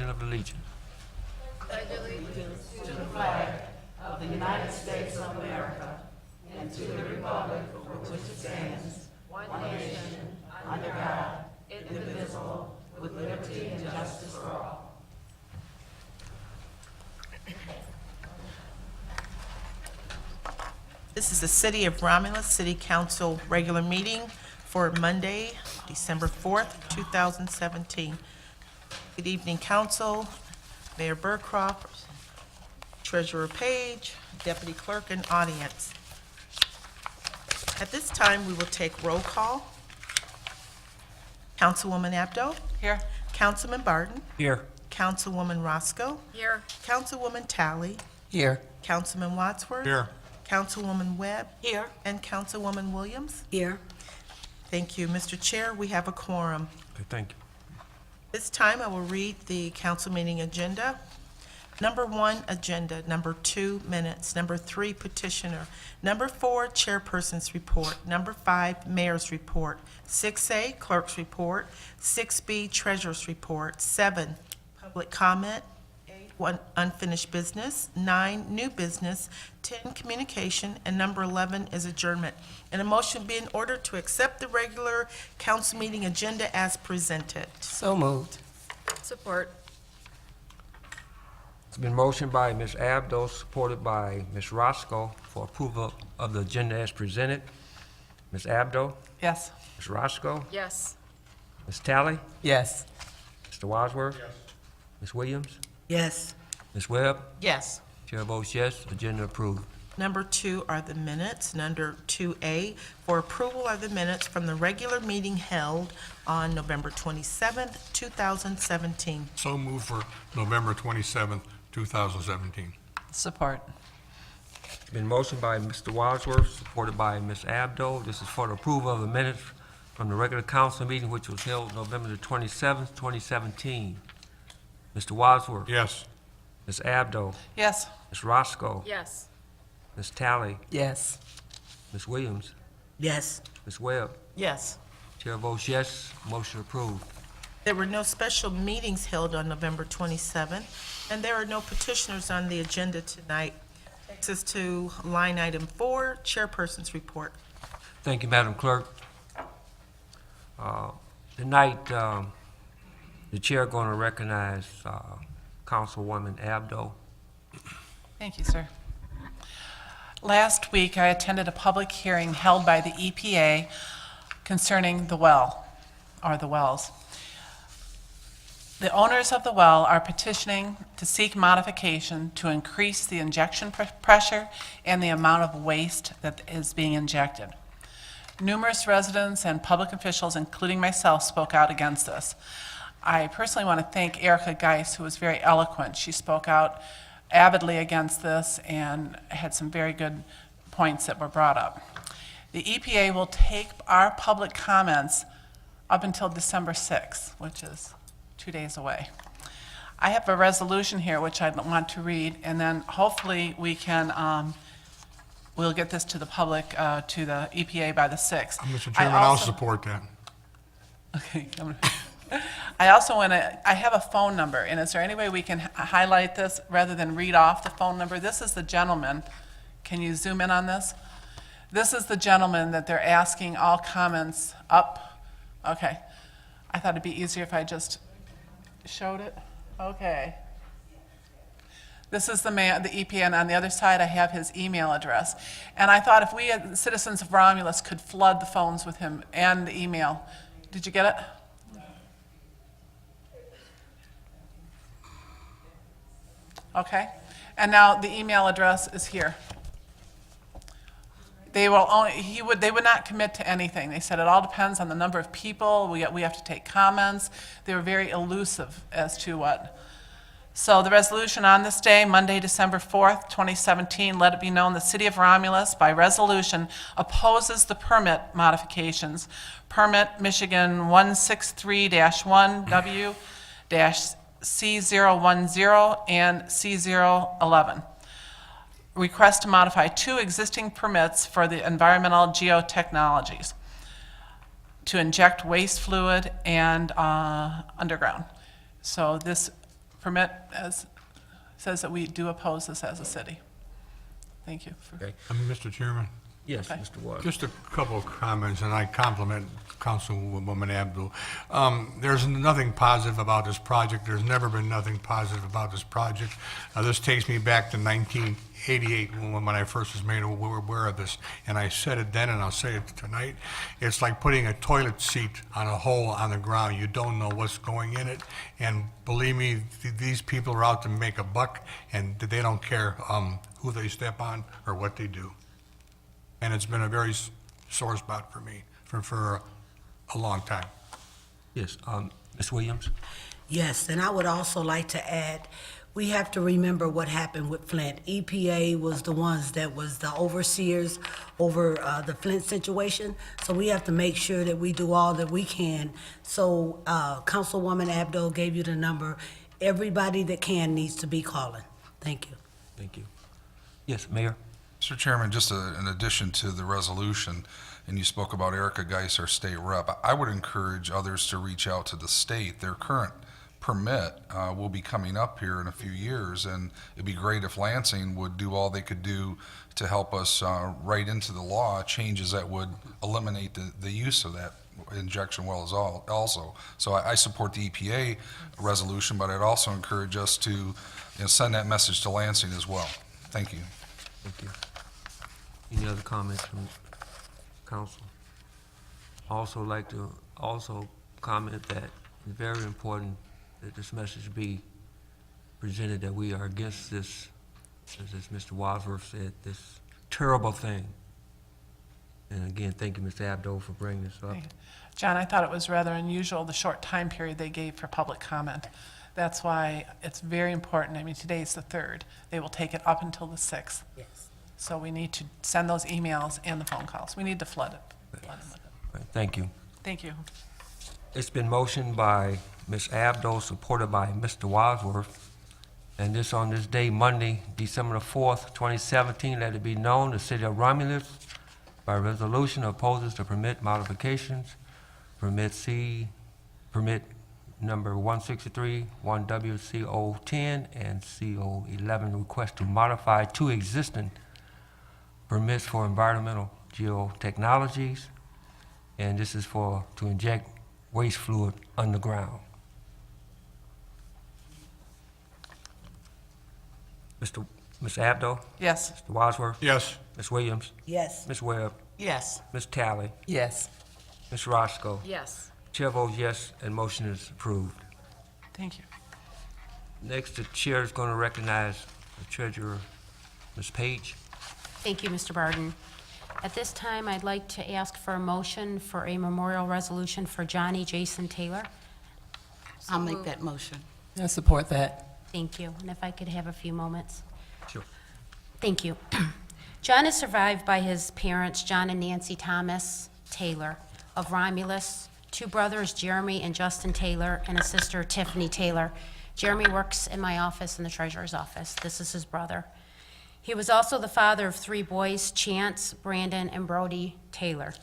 of allegiance. Pledge allegiance to the flag of the United States of America and to the republic for which it stands, one nation, under God, indivisible, with liberty and justice for all. This is the City of Romulus City Council regular meeting for Monday, December 4th, 2017. Good evening, Council, Mayor Burcroft, Treasurer Page, Deputy Clerk, and audience. At this time, we will take roll call. Councilwoman Abdo? Here. Councilman Barton? Here. Councilwoman Roscoe? Here. Councilwoman Talley? Here. Councilman Wadsworth? Here. Councilwoman Webb? Here. And Councilwoman Williams? Here. Thank you. Mr. Chair, we have a quorum. Okay, thank you. This time, I will read the council meeting agenda. Number 1, agenda. Number 2, minutes. Number 3, petitioner. Number 4, chairperson's report. Number 5, mayor's report. 6A, clerk's report. 6B, treasurer's report. 7, public comment. 8, unfinished business. 9, new business. 10, communication. And number 11 is adjournment. And a motion be in order to accept the regular council meeting agenda as presented. So moved. Support. It's been motioned by Ms. Abdo, supported by Ms. Roscoe for approval of the agenda as presented. Ms. Abdo, Yes. Ms. Roscoe, Yes. Ms. Talley, Yes. Mr. Wadsworth. Yes. Ms. Williams, Yes. Ms. Webb, Yes. chair votes yes, agenda approved. Number 2 are the minutes, and under 2A, for approval are the minutes from the regular meeting held on November 27th, 2017. So moved for November 27th, 2017. Support. It's been motioned by Mr. Wadsworth, supported by Ms. Abdo. This is for the approval of the minutes from the regular council meeting, which was held November the 27th, 2017. Mr. Wadsworth. Yes. Ms. Abdo. Yes. Ms. Roscoe. Yes. Ms. Talley. Yes. Ms. Williams. Yes. Ms. Webb. Yes. Chair votes yes, motion approved. There were no special meetings held on November 27th, and there are no petitioners on the agenda tonight. Takes us to line item 4, chairperson's report. Thank you, Madam Clerk. Tonight, the chair going to recognize Councilwoman Abdo. Thank you, sir. Last week, I attended a public hearing held by the EPA concerning the well, or the wells. The owners of the well are petitioning to seek modification to increase the injection pressure and the amount of waste that is being injected. Numerous residents and public officials, including myself, spoke out against this. I personally want to thank Erica Geis, who was very eloquent. She spoke out avidly against this and had some very good points that were brought up. The EPA will take our public comments up until December 6th, which is 2 days away. I have a resolution here which I want to read, and then hopefully we can, we'll get this to the public, to the EPA by the 6th. Mr. Chairman, I'll support that. Okay. I also want to, I have a phone number, and is there any way we can highlight this rather than read off the phone number? This is the gentleman. Can you zoom in on this? This is the gentleman that they're asking all comments up. Okay. I thought it'd be easier if I just showed it. Okay. This is the man, the EPA, and on the other side I have his email address. And I thought if we, as citizens of Romulus, could flood the phones with him and the email. Did you get it? Okay, and now the email address is here. They will only, they would not commit to anything. They said it all depends on the number of people. We have to take comments. They were very elusive as to what. So the resolution on this day, Monday, December 4th, 2017, let it be known the City of Romulus, by resolution, opposes the permit modifications. Permit Michigan 163-1W-C010 and C011. Request to modify 2 existing permits for the environmental geotechnologies to inject waste fluid and underground. So this permit as, says that we do oppose this as a city. Thank you. Okay. Mr. Chairman, Yes, Okay. Mr. Wadsworth. just a couple of comments, and I compliment Councilwoman Abdul. There's nothing positive about this project. There's never been nothing positive about this project. This takes me back to 1988, when I first was made aware of this, and I said it then, and I'll say it tonight. It's like putting a toilet seat on a hole on the ground. You don't know what's going in it, and believe me, these people are out to make a buck, and they don't care who they step on or what they do. And it's been a very sore spot for me for a long time. Yes, Ms. Williams? Yes, and I would also like to add, we have to remember what happened with Flint. EPA was the ones that was the overseers over the Flint situation, so we have to make sure that we do all that we can. So Councilwoman Abdo gave you the number. Everybody that can needs to be calling. Thank you. Thank you. Yes, Mayor? Mr. Chairman, just in addition to the resolution, and you spoke about Erica Geis, our state rep, I would encourage others to reach out to the state. Their current permit will be coming up here in a few years, and it'd be great if Lansing would do all they could do to help us write into the law changes that would eliminate the use of that injection well also. So I support the EPA resolution, but I'd also encourage us to send that message to Lansing as well. Thank you. Thank you. Any other comments from council? Also like to comment that it's very important that this message be presented that we are against this, as Mr. Wadsworth said, this terrible thing. And again, thank you, Mr. Abdo, for bringing this up. Thank you. John, I thought it was rather unusual, the short time period they gave for public comment. That's why it's very important. I mean, today is the 3rd. They will take it up until the 6th. Yes. So we need to send those emails and the phone calls. We need to flood it. Flood them with it. Right, thank you. Thank you. It's been motioned by Ms. Abdo, supported by Mr. Wadsworth, and this on this day, Monday, December the 4th, 2017, let it be known, the city of Romulus, by resolution, opposes the permit modifications, permit number 163, 1WCO10 and CO11, request to modify 2 existing permits for environmental geotechnologies, and this is to inject waste fluid underground. Ms. Abdo, Yes. Mr. Wadsworth, Yes, Ms. Williams, Yes. Ms. Webb, Yes. Ms. Talley, Yes. Ms. Roscoe. Yes. Chair votes yes, and motion is approved. Thank you. Next, the chair is going to recognize the treasurer, Ms. Page. Thank you, Mr. Barden. At this time, I'd like to ask for a motion for a memorial resolution for Johnny Jason Taylor. I'll make that motion. I support that. Thank you. And if I could have a few moments. Sure. Thank you. John is survived by his parents, John and Nancy Thomas Taylor of Romulus, 2 brothers, Jeremy and Justin Taylor, and a sister, Tiffany Taylor. Jeremy works in my office in the treasurer's office. This is his brother. He was also the father of 3 boys, Chance, Brandon, and Brody Taylor.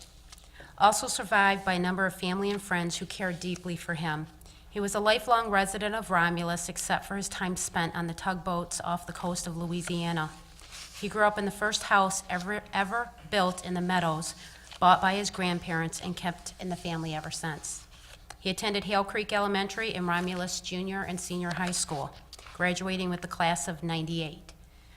Also survived by a number of family and friends who cared deeply for him. He was a lifelong resident of Romulus, except for his time spent on the tugboats off the coast of Louisiana. He grew up in the first house ever built in the Meadows, bought by his grandparents and kept in the family ever since. He attended Hale Creek Elementary and Romulus Junior and Senior High School, graduating with the class of '98.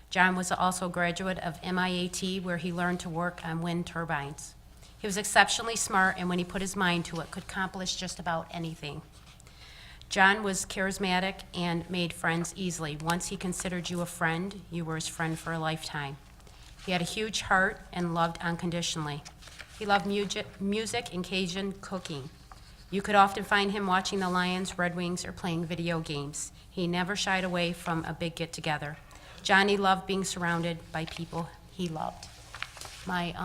John was also a graduate of MIAT, where he learned to work on wind turbines. He was exceptionally smart, and when he put his mind to it, could accomplish just about anything. John was charismatic and made friends easily. Once he considered you a friend, you were his friend for a lifetime. He had a huge heart and loved unconditionally. He loved music and Cajun cooking. You could often find him watching the Lions, Red Wings, or playing video games. He never shied away from a big get-together. Johnny loved being surrounded by people he loved. My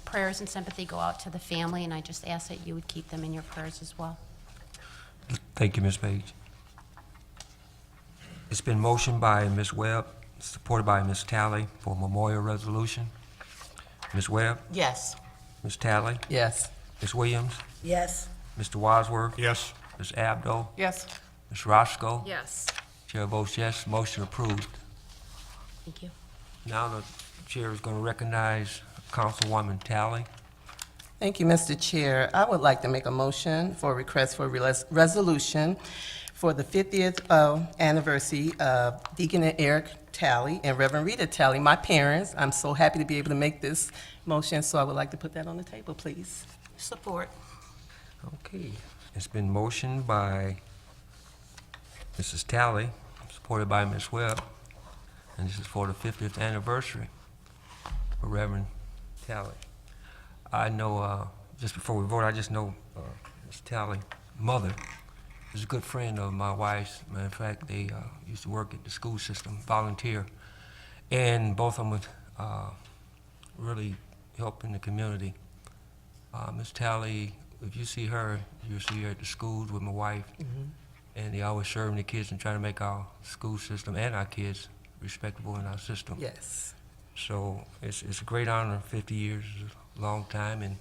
prayers and sympathy go out to the family, and I just ask that you would keep them in your prayers as well. Thank you, Ms. Page. It's been motioned by Ms. Webb, supported by Ms. Talley for a memorial resolution. Ms. Webb, Yes. Ms. Talley, Yes. Ms. Williams, Yes. Mr. Wadsworth, yes, Ms. Abdo, Yes. Ms. Roscoe. Yes. Chair votes yes, motion approved. Thank you. Now the chair is going to recognize Councilwoman Talley. Thank you, Mr. Chair. I would like to make a motion for a request for resolution for the 50th anniversary of Deacon and Eric Talley and Reverend Rita Talley, my parents. I'm so happy to be able to make this motion, so I would like to put that on the table, please. Support. Okay, it's been motioned by Mrs. Talley, supported by Ms. Webb, and this is for the 50th anniversary for Reverend Talley. I know, just before we vote, I just know Ms. Talley, mother, is a good friend of my wife's. Matter of fact, they used to work at the school system, volunteer, and both of them would really help in the community. Ms. Talley, if you see her, you'll see her at the schools with my wife, and they always serving the kids and trying to make our school system and our kids respectable in our system. Yes. So it's a great honor. 50 years is a long time, and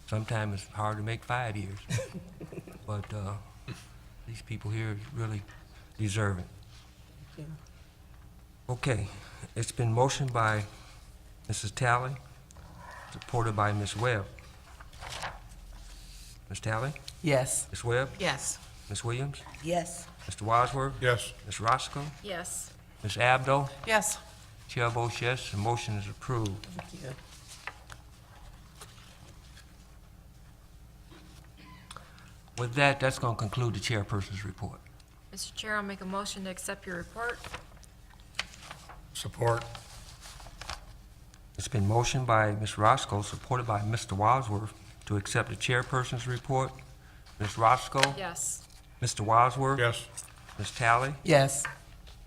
sometimes it's hard to make 5 years. But these people here really deserve it. Yeah. Okay, it's been motioned by Mrs. Talley, supported by Ms. Webb. Ms. Talley? Yes. Ms. Webb? Yes. Ms. Williams? Yes. Mr. Wadsworth? Yes. Ms. Roscoe? Yes. Ms. Abdo? Yes. Chair votes yes, the motion is approved. Thank you. With that, that's going to conclude the chairperson's report. Mr. Chair, I'll make a motion to accept your report. Support. It's been motioned by Ms. Roscoe, supported by Mr. Wadsworth, to accept the chairperson's report. Ms. Roscoe? Yes. Mr. Wadsworth? Yes. Ms. Talley? Yes.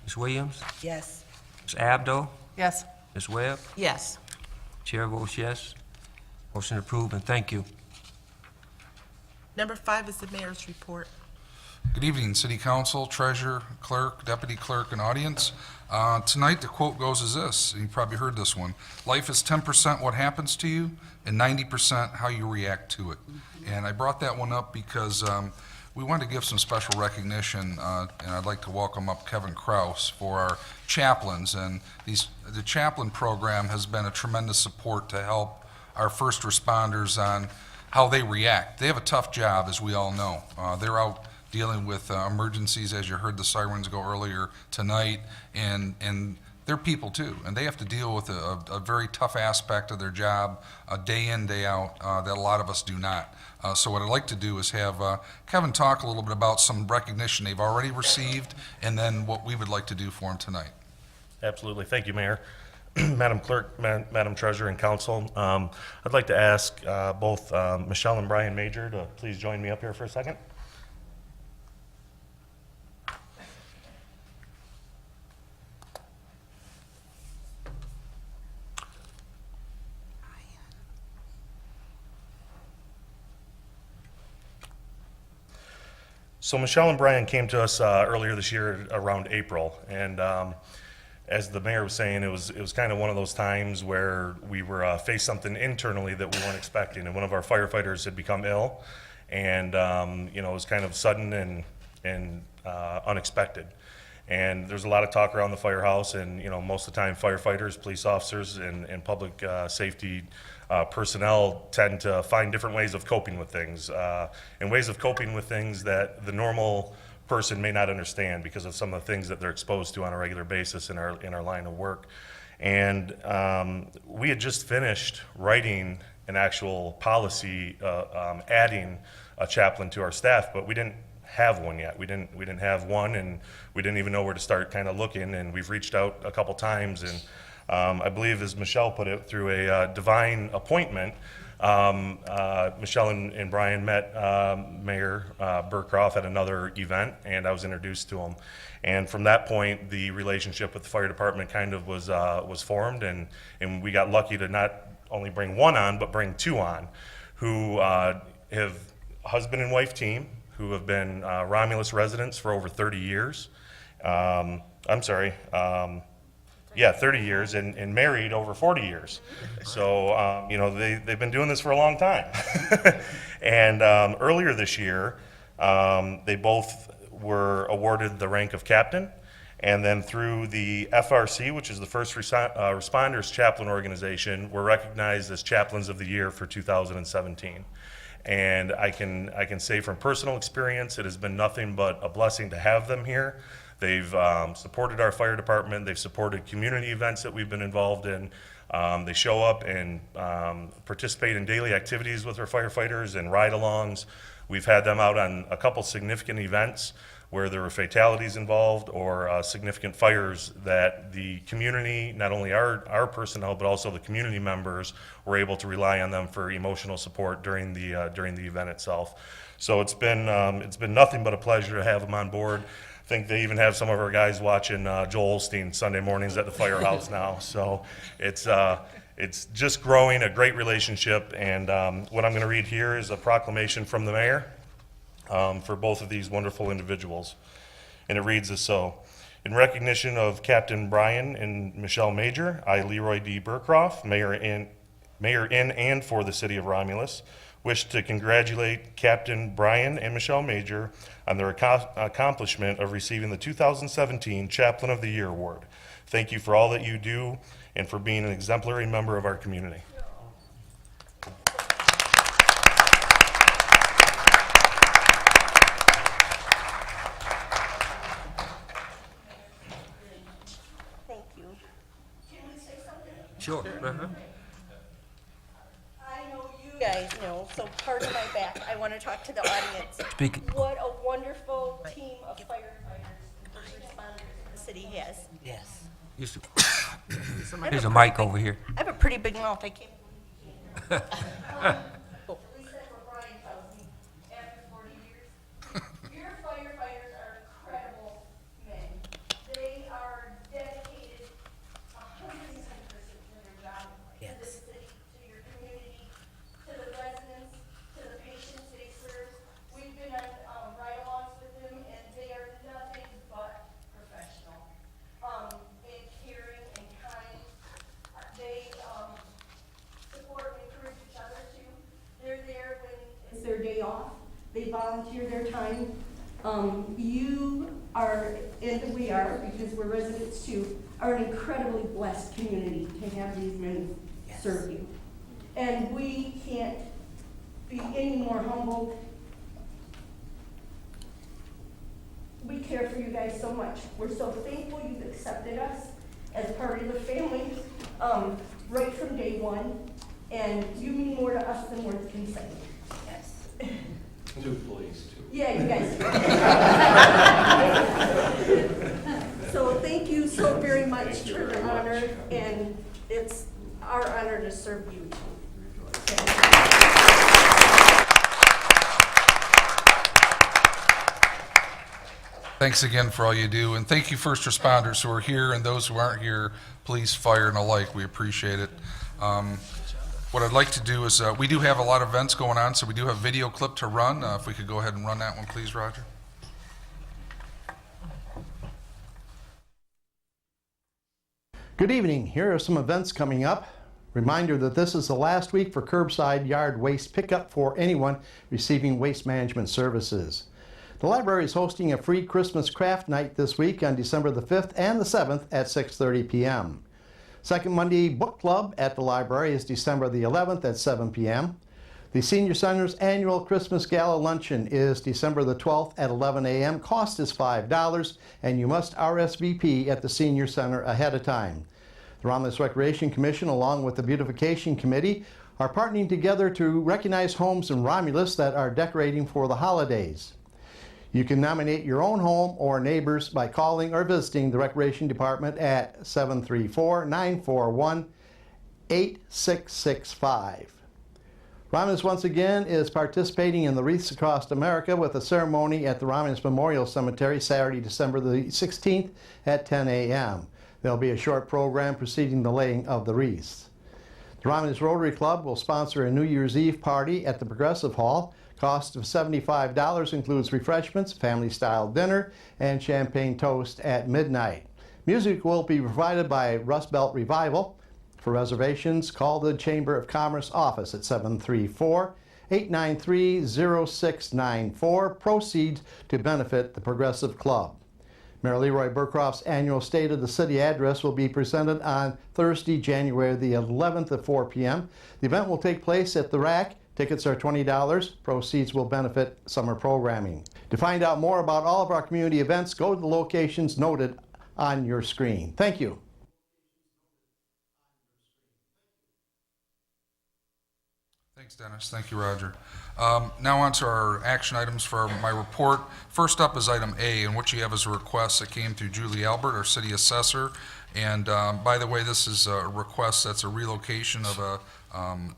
Ms. Williams? Yes. Ms. Abdo? Yes. Ms. Webb? Yes. Chair votes yes. Motion approved, and thank you. Number 5 is the mayor's report. Good evening, City Council, Treasurer, Clerk, Deputy Clerk, and audience. Tonight, the quote goes as this, and you probably heard this one: "Life is 10% what happens to you, and 90% how you react to it." And I brought that one up because we wanted to give some special recognition, and I'd like to welcome up Kevin Kraus for our chaplains. And the chaplain program has been a tremendous support to help our first responders on how they react. They have a tough job, as we all know. They're out dealing with emergencies, as you heard the sirens go earlier tonight, and they're people too, and they have to deal with a very tough aspect of their job, day in, day out, that a lot of us do not. So what I'd like to do is have Kevin talk a little bit about some recognition they've already received, and then what we would like to do for them tonight. Absolutely. Thank you, Mayor. Madam Clerk, Madam Treasurer, and Council. I'd like to ask both Michelle and Brian Major to please join me up here for a second. So Michelle and Brian came to us earlier this year around April, and as the mayor was saying, it was kind of one of those times where we were faced something internally that we weren't expecting, and one of our firefighters had become ill, and it was kind of sudden and unexpected. And there's a lot of talk around the firehouse, and most of the time firefighters, police officers, and public safety personnel tend to find different ways of coping with things, and ways of coping with things that the normal person may not understand because of some of the things that they're exposed to on a regular basis in our line of work. And we had just finished writing an actual policy adding a chaplain to our staff, but we didn't have one yet. We didn't have one, and we didn't even know where to start kind of looking, and we've reached out a couple times, and I believe, as Michelle put it, through a divine appointment, Michelle and Brian met Mayor Burkroff at another event, and I was introduced to him. And from that point, the relationship with the fire department kind of was formed, and we got lucky to not only bring one on, but bring two on, who have husband and wife team, who have been Romulus residents for over 30 years. 30 years, and married over 40 years. So, they've been doing this for a long time. And earlier this year, they both were awarded the rank of captain, And then through the FRC, which is the First Responders Chaplain Organization, we're recognized as Chaplains of the Year for 2017. And I can say from personal experience, it has been nothing but a blessing to have them here. They've supported our fire department. They've supported community events that we've been involved in. They show up and participate in daily activities with our firefighters and ride-alongs. We've had them out on a couple significant events where there were fatalities involved or significant fires that the community, not only our personnel, but also the community members, were able to rely on them for emotional support during the event itself. So it's been nothing but a pleasure to have them on board. I think they even have some of our guys watching Joel Osteen Sunday mornings at the firehouse now. So it's just growing, a great relationship. And what I'm going to read here is a proclamation from the mayor for both of these wonderful individuals. And it reads as so. In recognition of Captain Brian and Michelle Major, I, Leroy D. Burcroft, Mayor in and for the City of Romulus, wish to congratulate Captain Brian and Michelle Major on their accomplishment of receiving the 2017 Chaplain of the Year Award. Thank you for all that you do and for being an exemplary member of our community. Thank you. Can we say something? Sure. I know you guys know, so pardon my back. I want to talk to the audience. Speak. What a wonderful team of firefighters and first responders the city has. Yes. Here's a mic over here. I have a pretty big mouth. I can't believe it. Lisa or Brian tells me after 40 years, your firefighters are incredible men. They are dedicated 110% to their job, to the city, to your community, to the residents, to the patients they serve. We've been on ride-alongs with them, and they are nothing but professional, and caring and kind. They support and encourage each other too. They're there when it's their day off. They volunteer their time. You are, and we are, because we're residents too, are an incredibly blessed community to have these men serve you. And we can't be any more humbled. We care for you guys so much. We're so thankful you've accepted us as part of the family, right from day one. And you mean more to us than words can say. Yes. Do please, too. Yeah, you guys do. So thank you so very much for the honor, and it's our honor to serve you. Thanks again for all you do, and thank you first responders who are here and those who aren't here, police, fire, and the like. We appreciate it. What I'd like to do is, we do have a lot of events going on, so we do have a video clip to run. If we could go ahead and run that one, please, Roger. Good evening. Here are some events coming up. Reminder that this is the last week for curbside yard waste pickup for anyone receiving waste management services. The library is hosting a free Christmas craft night this week on December the 5th and the 7th at 6:30 p.m. Second Monday book club at the library is December the 11th at 7 p.m. The Senior Center's annual Christmas Gala Luncheon is December the 12th at 11 a.m. Cost is $5, and you must RSVP at the Senior Center ahead of time. The Romulus Recreation Commission, along with the Beautification Committee, are partnering together to recognize homes in Romulus that are decorating for the holidays. You can nominate your own home or neighbors by calling or visiting the Recreation Department at 734-941-8665. Romulus once again is participating in the Wreaths Across America with a ceremony at the Romulus Memorial Cemetery Saturday, December the 16th at 10 a.m. There'll be a short program preceding the laying of the wreaths. The Romulus Rotary Club will sponsor a New Year's Eve party at the Progressive Hall. Cost of $75 includes refreshments, family-style dinner, and champagne toast at midnight. Music will be provided by Rust Belt Revival. For reservations, call the Chamber of Commerce office at 734-893-0694. Proceeds to benefit the Progressive Club. Mayor Leroy Burcroft's annual State of the City address will be presented on Thursday, January the 11th at 4 p.m. The event will take place at the Rack. Tickets are $20. Proceeds will benefit summer programming. To find out more about all of our community events, go to the locations noted on your screen. Thank you. Thanks, Dennis. Thank you, Roger. Now on to our action items for my report. First up is item A, and what you have is a request that came through Julie Albert, our city assessor. And by the way, this is a request that's a relocation of a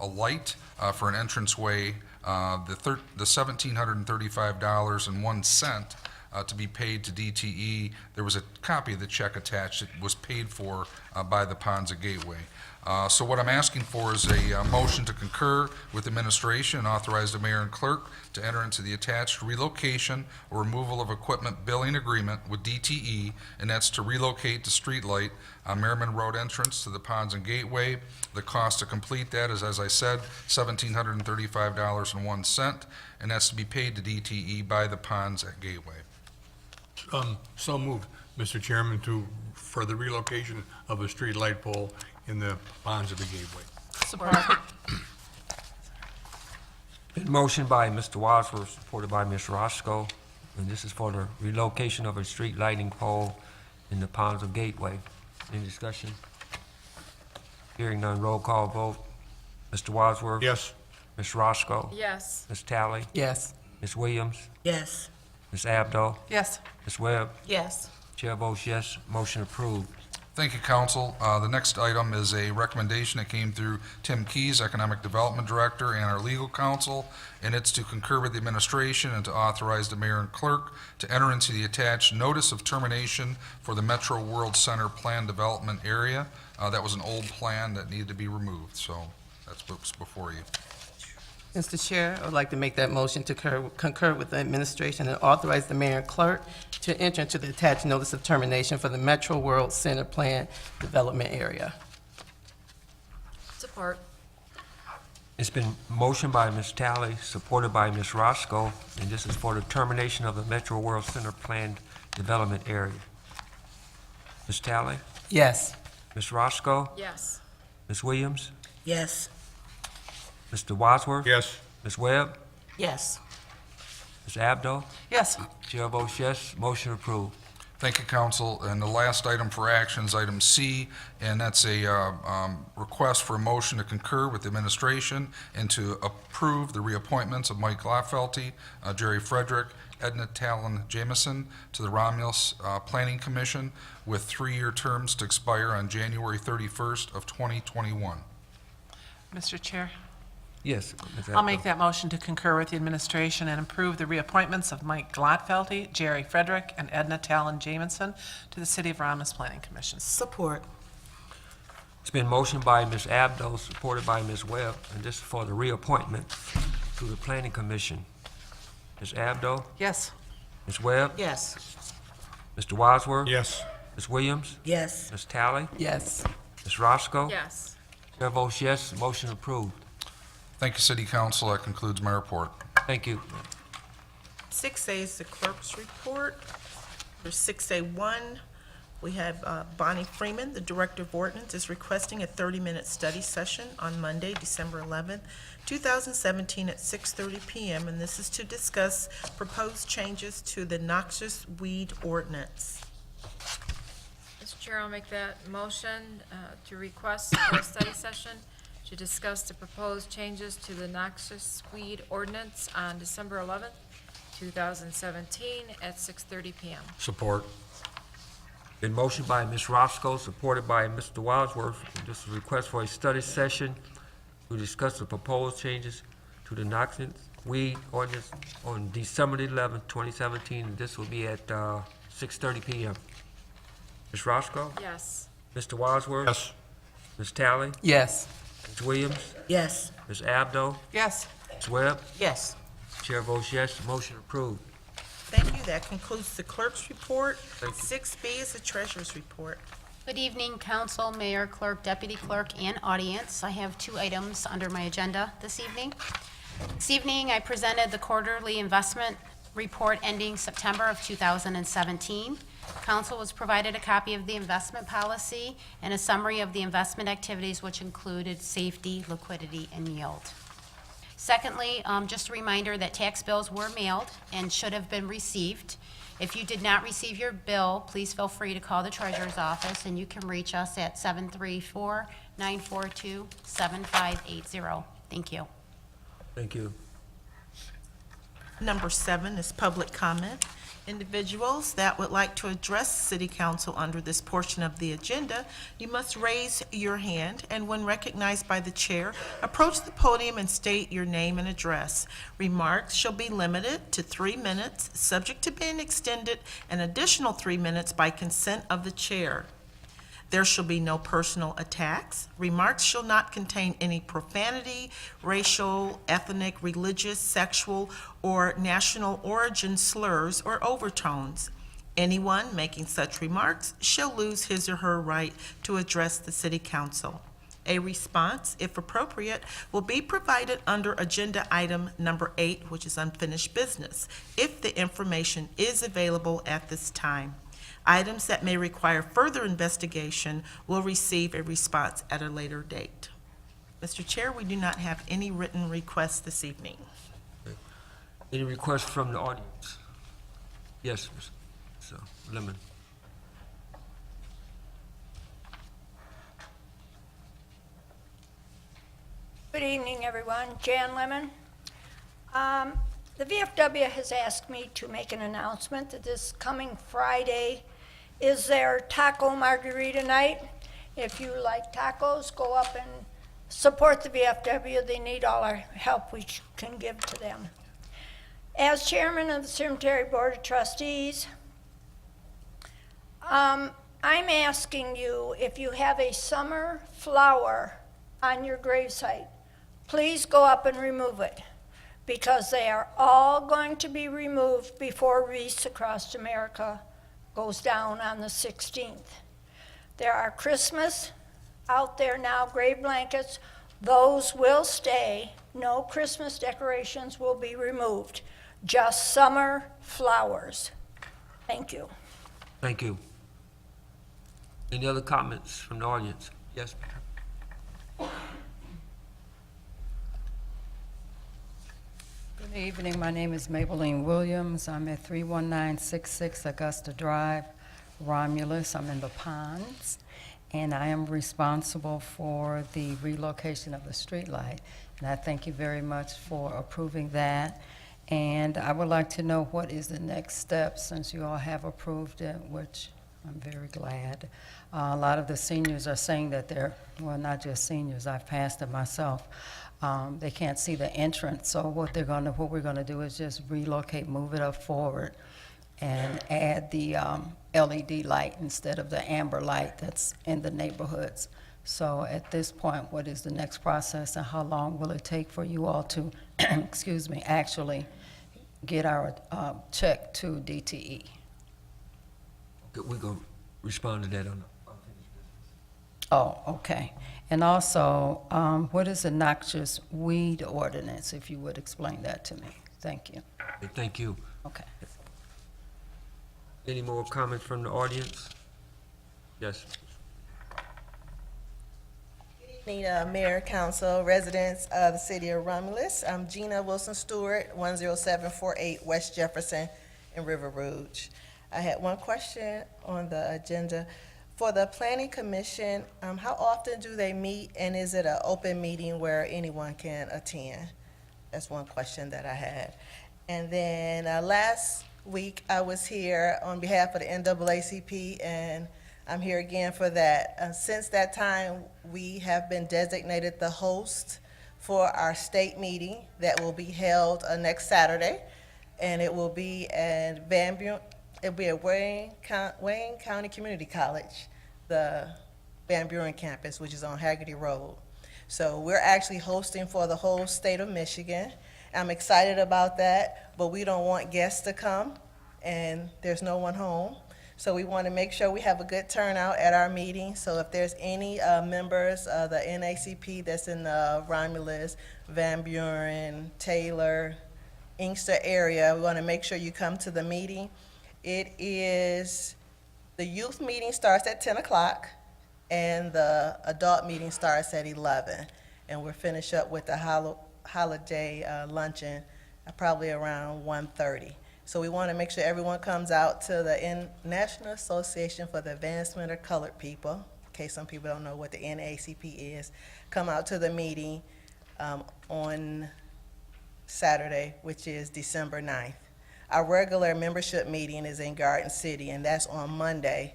light for an entranceway, the $1,735.01 to be paid to DTE. There was a copy of the check attached. It was paid for by the Ponza Gateway. So what I'm asking for is a motion to concur with administration and authorize the mayor and clerk to enter into the attached relocation or removal of equipment billing agreement with DTE, and that's to relocate the streetlight on Merriman Road entrance to the Ponds and Gateway. The cost to complete that is, as I said, $1,735.01, and that's to be paid to DTE by the Ponds at Gateway. So moved, Mr. Chairman, for the relocation of a street light pole in the bonds of the Gateway. Support. Been motioned by Mr. Wadsworth, supported by Ms. Roscoe, and this is for the relocation of a street lighting pole in the Ponza Gateway. Any discussion? Hearing none, roll call vote. Mr. Wadsworth? Yes. Ms. Roscoe? Yes. Ms. Talley? Yes. Ms. Williams? Yes. Ms. Abdo? Yes. Ms. Webb? Yes. Chair votes yes, motion approved. Thank you, council. The next item is a recommendation that came through Tim Keys, Economic Development Director, and our legal counsel, and it's to concur with the administration and to authorize the mayor and clerk to enter into the attached notice of termination for the Metro World Center Plan Development Area. That was an old plan that needed to be removed, so that's what's before you. Mr. Chair, I would like to make that motion to concur with the administration and authorize the mayor and clerk to enter into the attached notice of termination for the Metro World Center Plan Development Area. Support. It's been motioned by Ms. Talley, supported by Ms. Roscoe, and this is for the termination of the Metro World Center Planned Development Area. Ms. Talley? Yes. Ms. Roscoe? Yes. Ms. Williams? Yes. Mr. Wadsworth? Yes. Ms. Webb? Yes. Ms. Abdo? Yes. Chair votes yes, motion approved. Thank you, council. And the last item for action is item C, and that's a request for a motion to concur with the administration and to approve the reappointments of Mike Laffelty, Jerry Frederick, Edna Talon Jameson to the Romulus Planning Commission with 3-year terms to expire on January 31st of 2021. Mr. Chair, Yes. Ms. I'll Abdo. make that motion to concur with the administration and approve the reappointments of Mike Glotfelty, Jerry Frederick, and Edna Talon Jamison to the City of Romulus Planning Commission. Support. It's been motioned by Ms. Abdo, supported by Ms. Webb, and this is for the reappointment to the Planning Commission. Ms. Abdo? Yes. Ms. Webb? Yes. Mr. Wadsworth? Yes. Ms. Williams? Yes. Ms. Talley? Yes. Ms. Roscoe? Yes. Chair votes yes, motion approved. Thank you, City Council. That concludes my report. Thank you. 6A is the clerk's report. For 6A1, we have Bonnie Freeman, the Director of Ordinance, is requesting a 30-minute study session on Monday, December 11th, 2017 at 6:30 p.m., and this is to discuss proposed changes to the noxious weed ordinance. Mr. Chair, I'll make that motion to request for a study session to discuss the proposed changes to the noxious weed ordinance on December 11th, 2017 at 6:30 p.m. Support. Been motioned by Ms. Roscoe, supported by Mr. Wadsworth. This is a request for a study session to discuss the proposed changes to the noxious weed ordinance on December 11th, 2017, and this will be at 6:30 p.m. Ms. Roscoe? Yes. Mr. Wadsworth? Yes. Ms. Talley? Yes. Ms. Williams? Yes. Ms. Abdo? Yes. Ms. Webb? Yes. Chair votes yes, motion approved. Thank you. That concludes the clerk's report. Thank you. 6B is the treasurer's report. Good evening, council, mayor, clerk, deputy clerk, and audience. I have 2 items under my agenda this evening. This evening, I presented the quarterly investment report ending September of 2017. Council was provided a copy of the investment policy and a summary of the investment activities, which included safety, liquidity, and yield. Secondly, just a reminder that tax bills were mailed and should have been received. If you did not receive your bill, please feel free to call the treasurer's office, and you can reach us at 734-942-7580. Thank you. Thank you. Number 7 is public comment. Individuals that would like to address City Council under this portion of the agenda, you must raise your hand, and when recognized by the chair, approach the podium and state your name and address. Remarks shall be limited to 3 minutes, subject to being extended an additional 3 minutes by consent of the chair. There shall be no personal attacks. Remarks shall not contain any profanity, racial, ethnic, religious, sexual, or national origin slurs or overtones. Anyone making such remarks shall lose his or her right to address the City Council. A response, if appropriate, will be provided under Agenda Item Number 8, which is unfinished business, if the information is available at this time. Items that may require further investigation will receive a response at a later date. Mr. Chair, we do not have any written requests this evening. Any requests from the audience? Yes, Mr. Lemon. Good evening, everyone. Jan Lemon. The VFW has asked me to make an announcement that this coming Friday is their taco margarita night. If you like tacos, go up and support the VFW. They need all our help we can give to them. As chairman of the Cemetery Board of Trustees, I'm asking you, if you have a summer flower on your gravesite, please go up and remove it, because they are all going to be removed before Wreaths Across America goes down on the 16th. There are Christmas out there now, grave blankets. Those will stay. No Christmas decorations will be removed. Just summer flowers. Thank you. Thank you. Any other comments from the audience? Yes, ma'am. Good evening. My name is Maybelline Williams. I'm at 31966 Augusta Drive, Romulus. I'm in the Ponds, and I am responsible for the relocation of the streetlight. And I thank you very much for approving that. And I would like to know what is the next step, since you all have approved it, which I'm very glad. A lot of the seniors are saying that they're, well, not just seniors, I've passed it myself. They can't see the entrance, so what we're gonna do is just relocate, move it up forward, and add the LED light instead of the amber light that's in the neighborhoods. So at this point, what is the next process, and how long will it take for you all to, excuse me, actually get our check to DTE? Okay, we're gonna respond to that on the. Oh, okay. And also, what is the noxious weed ordinance, if you would explain that to me? Thank you. Okay, thank you. Okay. Any more comments from the audience? Yes. Need Mayor, Council, residents of the city of Romulus. I'm Gina Wilson Stewart, 10748 West Jefferson in River Rouge. I had one question on the agenda. For the Planning Commission, how often do they meet, and is it an open meeting where anyone can attend? That's one question that I had. And then last week, I was here on behalf of the NAACP, and I'm here again for that. Since that time, we have been designated the host for our state meeting that will be held next Saturday, and it will be at Van Buren. It'll be at Wayne County Community College, the Van Buren campus, which is on Haggerty Road. So we're actually hosting for the whole state of Michigan. I'm excited about that, but we don't want guests to come and there's no one home. So we want to make sure we have a good turnout at our meeting. So if there's any members of the NAACP that's in Romulus, Van Buren, Taylor, Inkster area, we want to make sure you come to the meeting. It is, the youth meeting starts at 10 o'clock, and the adult meeting starts at 11. And we'll finish up with the holiday luncheon probably around 1:30. So we want to make sure everyone comes out to the National Association for the Advancement of Colored People, in case some people don't know what the NAACP is. Come out to the meeting on Saturday, which is December 9th. Our regular membership meeting is in Garden City, and that's on Monday,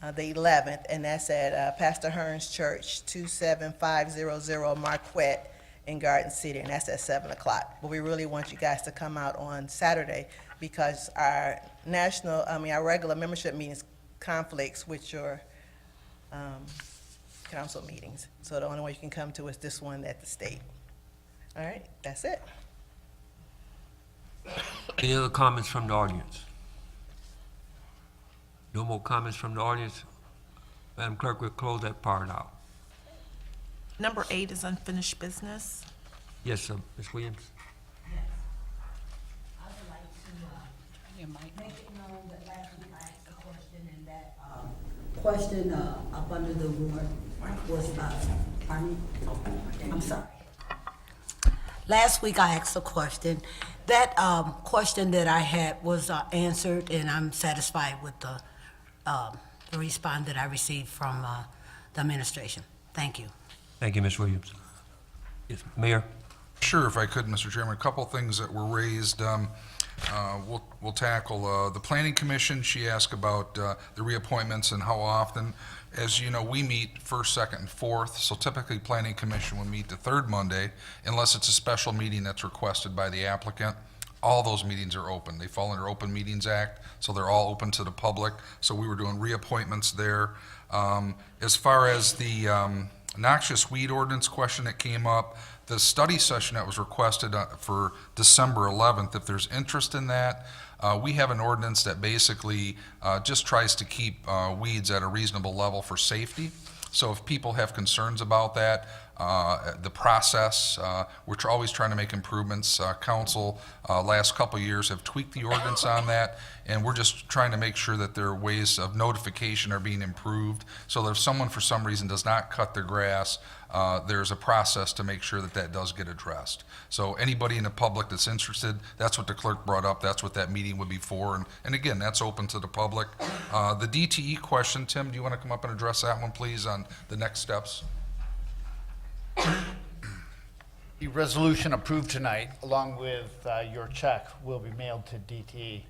the 11th, and that's at Pastor Hearn's Church, 27500 Marquette in Garden City, and that's at 7 o'clock. But we really want you guys to come out on Saturday because our regular membership meetings conflicts with your council meetings. So the only way you can come to is this one at the state. All right, that's it. Any other comments from the audience? No more comments from the audience? Madam Clerk, we'll close that part out. Number 8 is unfinished business. Yes, sir. Ms. Williams? I would like to make it known that last week I asked a question, and that question up under the ward was about, I'm sorry. Last week I asked a question. That question that I had was answered, and I'm satisfied with the response that I received from the administration. Thank you. Thank you, Ms. Williams. Yes, Mayor? Sure, if I could, Mr. Chairman, a couple of things that were raised. We'll tackle the Planning Commission. She asked about the reappointments and how often. As you know, we meet first, second, and fourth, so typically Planning Commission will meet the third Monday, unless it's a special meeting that's requested by the applicant. All those meetings are open. They fall under Open Meetings Act, so they're all open to the public. So we were doing reappointments there. As far as the noxious weed ordinance question that came up, the study session that was requested for December 11th, if there's interest in that, we have an ordinance that basically just tries to keep weeds at a reasonable level for safety. So if people have concerns about that, the process, we're always trying to make improvements. Council, last couple of years have tweaked the ordinance on that, and we're just trying to make sure that their ways of notification are being improved, so that if someone for some reason does not cut their grass, there's a process to make sure that that does get addressed. So anybody in the public that's interested, that's what the clerk brought up, that's what that meeting would be for, and again, that's open to the public. The DTE question, Tim, do you want to come up and address that one, please, on the next steps? The resolution approved tonight, along with your check, will be mailed to DTE.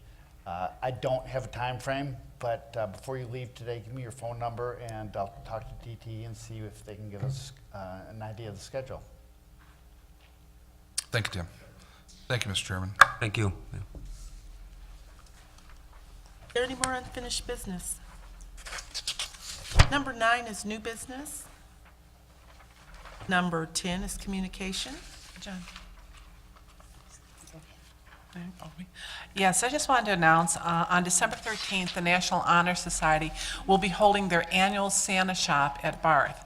I don't have a time frame, but before you leave today, give me your phone number, and I'll talk to DTE and see if they can give us an idea of the schedule. Thank you, Tim. Thank you, Mr. Chairman. Thank you. Is there any more unfinished business? Number 9 is new business. Number 10 is communication. John. Yes, I just wanted to announce, on December 13th, the National Honor Society will be holding their annual Santa Shop at Barth.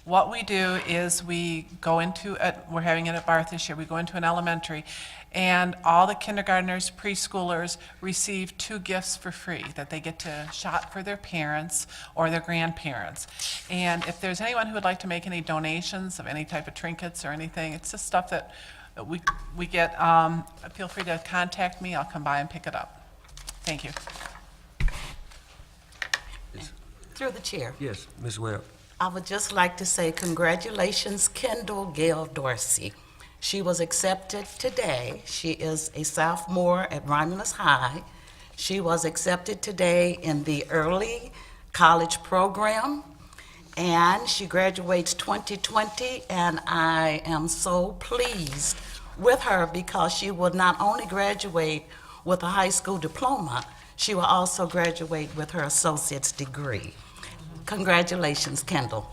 What we do is we go into, we're having it at Barth this year, we go into an elementary, and all the kindergartners, preschoolers receive 2 gifts for free that they get to shop for their parents or their grandparents. And if there's anyone who would like to make any donations of any type of trinkets or anything, it's just stuff that we get, feel free to contact me, I'll come by and pick it up. Thank you. Through the chair, Yes, Ms. Webb. I would just like to say congratulations, Kendall Gail Dorsey. She was accepted today. She is a sophomore at Romulus High. She was accepted today in the early college program, and she graduates 2020, and I am so pleased with her because she will not only graduate with a high school diploma, she will also graduate with her associate's degree. Congratulations, Kendall.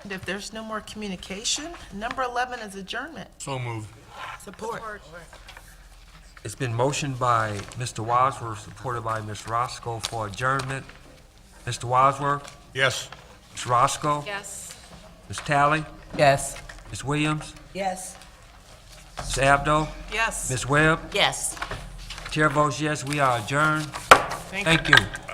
And if there's no more communication, number 11 is adjournment. So moved. Support. It's been motioned by Mr. Wadsworth, supported by Ms. Roscoe for adjournment. Mr. Wadsworth? Yes. Ms. Roscoe? Yes. Ms. Tally? Yes. Ms. Williams? Yes. Ms. Abdo? Yes. Ms. Webb? Yes. Chair votes yes, we are adjourned. Thank you. Thank you.